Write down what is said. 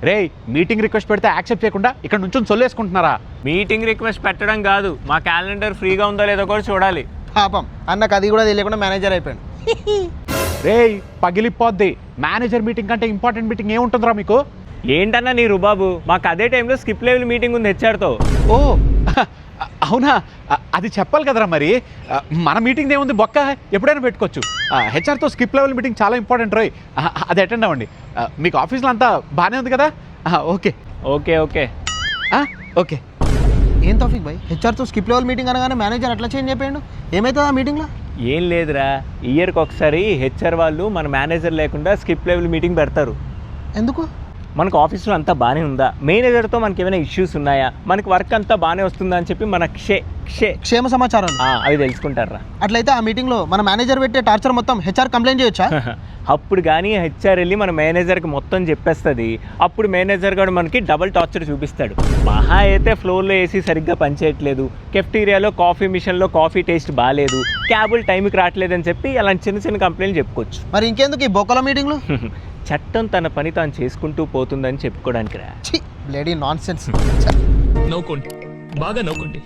రేయ్ meeting request పెడితే accept చేయకుండా ఇక్కడ నుంచి సొల్లేసుకుంటున్నారా? మీటింగ్ రిక్వెస్ట్ పెట్టడం కాదు, మా క్యాలెండర్ ఫ్రీగా ఉందో లేదో కూడా చూడాలి. పాపం అన్నకు అది కూడా తెలియకుండా మేనేజర్ అయిపోయాడు. రేయ్ పగిలిపోద్ది. మేనేజర్ మీటింగ్ కంటే ఇంపార్టెంట్ మీటింగ్ ఏముంటుందిరా మీకు? ఏంటన్నా నీ రుబాబు, మాకు అదే టైంలో స్కిప్ లెవెల్ మీటింగ్ ఉంది హెచ్ఆర్తో. ఓ అవునా, అది చెప్పాలి కదరా మరి. మన మీటింగ్ ఏముంది బొక్క, ఎప్పుడైనా పెట్టుకోవచ్చు. హెచ్ఆర్తో స్కిప్ లెవెల్ మీటింగ్ చాలా ఇంపార్టెంట్ రోయ్, అది అటెండ్ అవ్వండి. మీకు ఆఫీస్లో అంతా బాగానే ఉంది కదా? Okay okay okay okay. ఏం తౌఫిక్ భాయ్, హెచ్ఆర్తో స్కిప్ లెవెల్ మీటింగ్ అనగానే మేనేజర్ అట్లా చేంజ్ అయిపోయాడు. ఏమవుతుంది ఆ మీటింగ్లో? ఏం లేదురా, ఇయర్కి ఒకసారి హెచ్ఆర్ వాళ్ళు మన మేనేజర్ లేకుండా స్కిప్ లెవెల్ మీటింగ్ పెడతారు. ఎందుకు? మనకు ఆఫీస్లో అంతా బాగానే ఉందా, మేనేజర్తో మనకి ఏమైనా ఇష్యూస్ ఉన్నాయా, మనకి వర్క్ అంతా బాగానే వస్తుందా అని చెప్పి మన క్షేమ సమాచారం అవి తెలుసుకుంటారా. అట్లయితే ఆ మీటింగ్లో మన మేనేజర్ పెట్టే టార్చర్ మొత్తం హెచ్ఆర్ కంప్లైంట్ చేయొచ్చా? అప్పుడు కానీ హెచ్ఆర్ వెళ్ళి మన మేనేజర్కి మొత్తం చెప్పేస్తుంది. అప్పుడు మేనేజర్ గారు మనకి డబుల్ టార్చర్ చూపిస్తాడు. మహా అయితే ఫ్లోర్లో ఏసీ సరిగ్గా పనిచేయట్లేదు, కెఫ్టీరియాలో కాఫీ మిషన్లో కాఫీ టేస్ట్ బాగాలేదు, క్యాబుల్ టైంకి రావట్లేదని చెప్పి అలాంటి చిన్న చిన్న కంప్లైంట్లు చెప్పుకోవచ్చు. మరి ఇంకెందుకు ఈ బొక్కల మీటింగ్లు? చట్టం తన పని తాను చేసుకుంటూ పోతుందని చెప్పుకోవడానికి రా. బ్లేడీ నాన్సెన్స్. నవ్వుకోండి, బాగా నవ్వుకోండి.